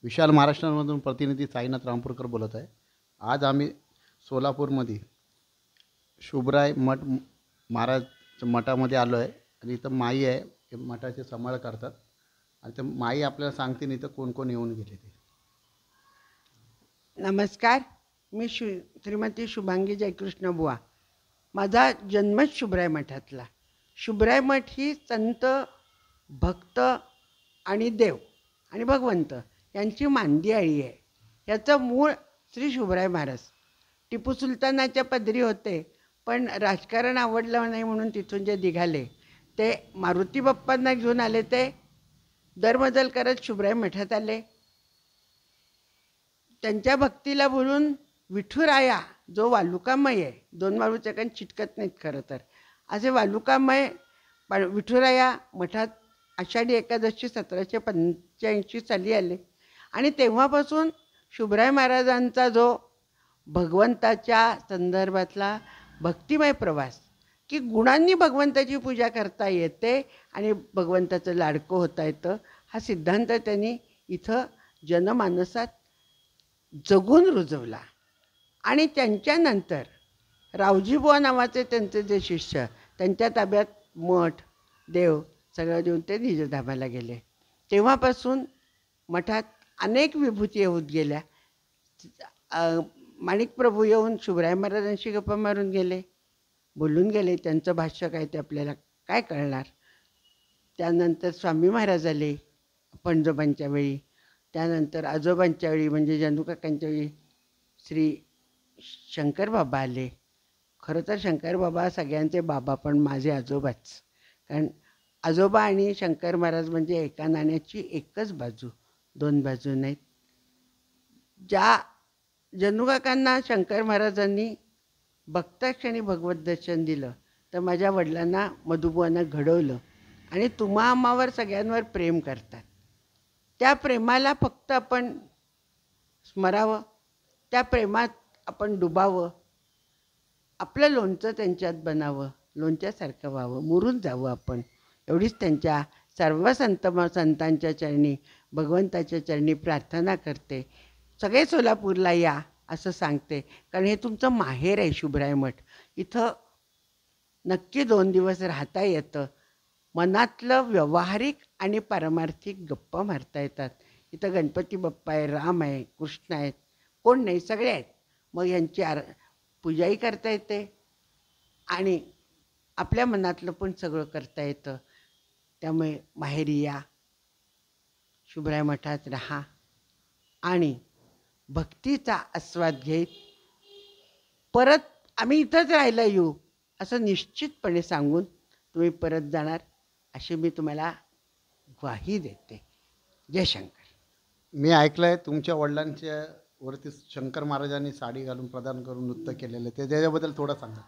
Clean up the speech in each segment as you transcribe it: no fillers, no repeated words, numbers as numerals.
विशाल महाराष्ट्रामधून प्रतिनिधी साईनाथ रामपूरकर बोलत आहे. आज आम्ही सोलापूरमध्ये शुभराय महाराज मठामध्ये आलो आहे आणि इथं माई आहे. हे मठाचे सांभाळ करतात आणि ते माई आपल्याला सांगतील इथं कोण कोण येऊन गेले ते. नमस्कार. मी श्रीमती शुभांगी जयकृष्ण बुवा. माझा जन्मच शुभराय मठातला. शुभराय मठ ही संत, भक्त आणि देव आणि भगवंत यांची मांदी आळी आहे. याचं मूळ श्री शुभराय महाराज टिपू सुलतानाच्या पदरी होते, पण राजकारण आवडलं नाही म्हणून तिथून जे निघाले ते मारुती बाप्पांना घेऊन आले. ते दरबदल करत शुभराय मठात आले. त्यांच्या भक्तीला बोलून विठुराया जो वालुकामय आहे, दोन माळूचे कारण चिटकत नाहीत खरं तर, असे वालुकामय विठुराया मठात आषाढी एकादशी 1785 साली आले. आणि तेव्हापासून शुभराय महाराजांचा जो भगवंताच्या संदर्भातला भक्तिमय प्रवास, की गुणांनी भगवंताची पूजा करता येते आणि भगवंताचं लाडकं होता येतं, हा सिद्धांत त्यांनी इथं जनमानसात जगून रुजवला. आणि त्यांच्यानंतर रावजीबुवा नावाचे त्यांचे जे शिष्य, त्यांच्या ताब्यात मठ देव सगळं देऊन ते निजधामाला गेले. तेव्हापासून मठात अनेक विभूती होत गेल्या. माणिकप्रभू येऊन शुभराय महाराजांशी गप्पा मारून गेले, बोलून गेले. त्यांचं भाष्य काय ते आपल्याला काय कळणार. त्यानंतर स्वामी महाराज आले पणजोबांच्या वेळी. त्यानंतर आजोबांच्या वेळी म्हणजे जनुकाकांच्या वेळी श्री शंकरबाबा आले. खरं तर शंकरबाबा सगळ्यांचे बाबा, पण माझे आजोबाच. कारण आजोबा आणि शंकर महाराज म्हणजे एका नाण्याची एकच बाजू, दोन बाजू नाहीत. ज्या जनुकाकांना शंकर महाराजांनी बघताक्षणी भगवत दर्शन दिलं, तर माझ्या वडिलांना मधुबुवांना घडवलं आणि तुम्हा आम्हावर सगळ्यांवर प्रेम करतात. त्या प्रेमाला फक्त आपण स्मरावं, त्या प्रेमात आपण डुबावं, आपलं लोणचं त्यांच्यात बनावं, लोणच्यासारखं व्हावं, मुरून जावं आपण, एवढीच त्यांच्या सर्व संतांच्या चरणी, भगवंताच्या चरणी प्रार्थना करते. सगळे सोलापूरला या असं सांगते, कारण हे तुमचं माहेर आहे शुभराय मठ. इथं नक्की 2 दिवस राहता येतं. मनातलं व्यावहारिक आणि पारमार्थिक गप्पा मारता येतात. इथं गणपती बाप्पा आहे, राम आहे, कृष्ण आहेत, कोण नाही, सगळे आहेत. मग यांची पूजाही करता येते आणि आपल्या मनातलं पण सगळं करता येतं. त्यामुळे माहेरी या, शुभराय मठात राहा आणि भक्तीचा आस्वाद घेत परत आम्ही इथंच राहायला येऊ असं निश्चितपणे सांगून तुम्ही परत जाणार अशी मी तुम्हाला ग्वाही देते. जय शंकर. मी ऐकलं आहे तुमच्या वडिलांच्या वरती शंकर महाराजांनी साडी घालून प्रदान करून नृत्य केलेलं, ते त्याच्याबद्दल थोडं सांगा.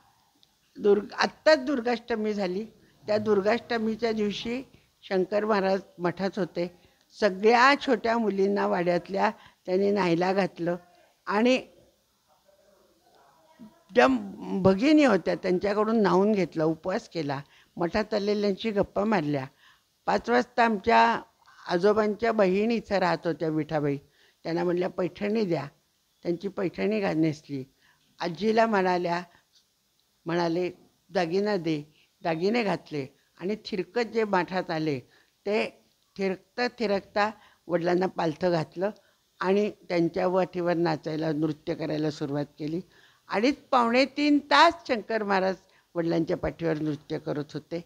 आत्ताच दुर्गाष्टमी झाली. त्या दुर्गाष्टमीच्या दिवशी शंकर महाराज मठात होते. सगळ्या छोट्या मुलींना वाड्यातल्या त्यांनी न्हायला घातलं आणि ज्या भगिनी होत्या त्यांच्याकडून न्हावून घेतलं, उपवास केला, मठात आलेल्यांशी गप्पा मारल्या. 5 वाजता आमच्या आजोबांच्या बहिणी इथं राहत होत्या, विठाबाई. त्यांना म्हटल्या पैठणी द्या. त्यांची पैठणी नेसली. आजीला म्हणाले दागिना दे. दागिने घातले आणि थिरकत जे माठात आले ते थिरकता वडिलांना पालथं घातलं आणि त्यांच्या वाटीवर नाचायला, नृत्य करायला सुरुवात केली. 2.5-3 तास शंकर महाराज वडिलांच्या पाठीवर नृत्य करत होते.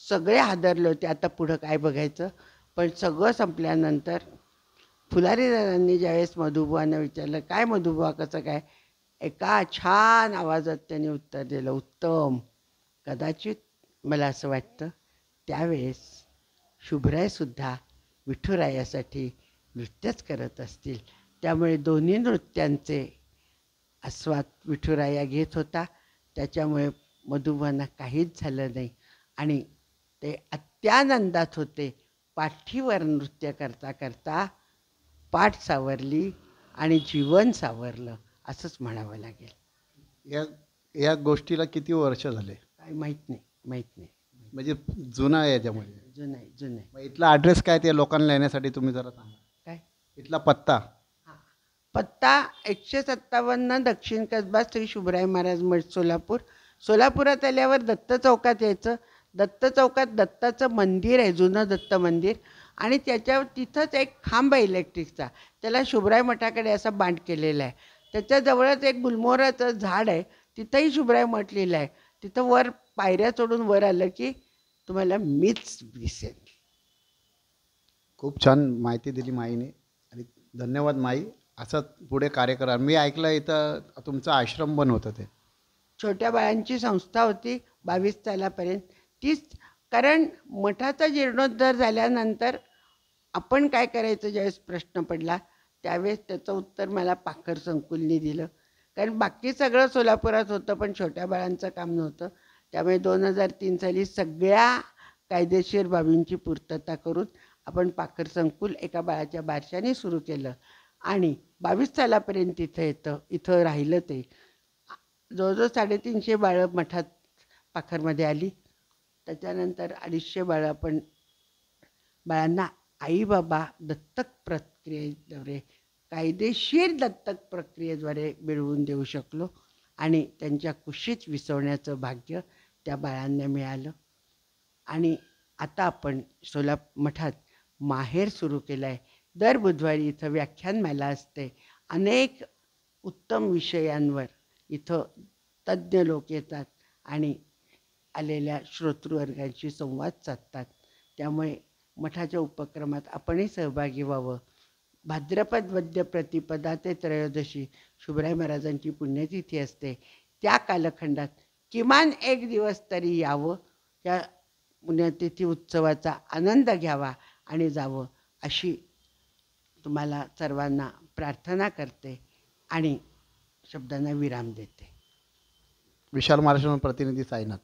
सगळे हादरले होते, आता पुढं काय बघायचं. पण सगळं संपल्यानंतर फुलारीदारांनी ज्यावेळेस मधुबुवांना विचारलं, काय मधुबुवा कसं काय, एका छान आवाजात त्यांनी उत्तर दिलं, उत्तम. कदाचित मला असं वाटतं त्यावेळेस शुभरायसुद्धा विठुरायासाठी नृत्यच करत असतील. त्यामुळे दोन्ही नृत्यांचे आस्वाद विठुराया घेत होता. त्याच्यामुळे मधुबुवांना काहीच झालं नाही आणि ते अत्यानंदात होते. पाठीवर नृत्य करता करता पाठ सावरली आणि जीवन सावरलं असंच म्हणावं लागेल. या गोष्टीला किती वर्ष झाले काय माहीत नाही. म्हणजे जुना आहे याच्यामध्ये? जुनं आहे. मग इथला ॲड्रेस काय ते लोकांना येण्यासाठी तुम्ही जरा सांगा. काय इथला पत्ता. पत्ता 157 दक्षिण कसबा श्री शुभराय महाराज मठ सोलापूर. सोलापुरात आल्यावर दत्त चौकात यायचं. दत्त चौकात दत्ताचं मंदिर आहे, जुनं दत्त मंदिर, आणि त्याच्यावर तिथंच एक खांब आहे इलेक्ट्रिकचा, त्याला शुभराय मठाकडे असा बांध केलेला आहे. त्याच्याजवळच एक गुलमोहराचं झाड आहे, तिथंही शुभराय मठ लिहिलं आहे. तिथं वर पायऱ्या चढून वर आलं की तुम्हाला मीच दिसेल. खूप छान माहिती दिली माईने आणि धन्यवाद माई. असंच पुढे कार्य करा. मी ऐकलं इथं तुमचा आश्रम पण होतं ते. छोट्या बाळांची संस्था होती 22 सालापर्यंत. तीच, कारण मठाचा जीर्णोद्धार झाल्यानंतर आपण काय करायचं ज्यावेळेस प्रश्न पडला, त्यावेळेस त्याचं उत्तर मला पाखर संकुलनी दिलं. कारण बाकी सगळं सोलापुरात होतं, पण छोट्या बाळांचं काम नव्हतं. त्यामुळे 2003 साली सगळ्या कायदेशीर बाबींची पूर्तता करून आपण पाखर संकुल एका बाळाच्या बारशाने सुरू केलं आणि 22 सालापर्यंत इथं राहिलं ते. जवळजवळ 350 बाळं मठात पाखरमध्ये आली. त्याच्यानंतर 250 बाळं आपण बाळांना आई बाबा दत्तक प्रक्रियेद्वारे, कायदेशीर दत्तक प्रक्रियेद्वारे मिळवून देऊ शकलो आणि त्यांच्या कुशीत विसवण्याचं भाग्य त्या बाळांना मिळालं. आणि आता आपण मठात माहेर सुरू केलं आहे. दर बुधवारी इथं व्याख्यानमाला असते. अनेक उत्तम विषयांवर इथं तज्ज्ञ लोक येतात आणि आलेल्या श्रोतृवर्गांशी संवाद साधतात. त्यामुळे मठाच्या उपक्रमात आपणही सहभागी व्हावं. भाद्रपद वद्य प्रतिपदा ते त्रयोदशी शुभराय महाराजांची पुण्यतिथी असते. त्या कालखंडात किमान एक दिवस तरी यावं, त्या पुण्यतिथी उत्सवाचा आनंद घ्यावा आणि जावं, अशी तुम्हाला सर्वांना प्रार्थना करते आणि शब्दांना विराम देते. विशाल महाराष्ट्र प्रतिनिधी साईनाथ.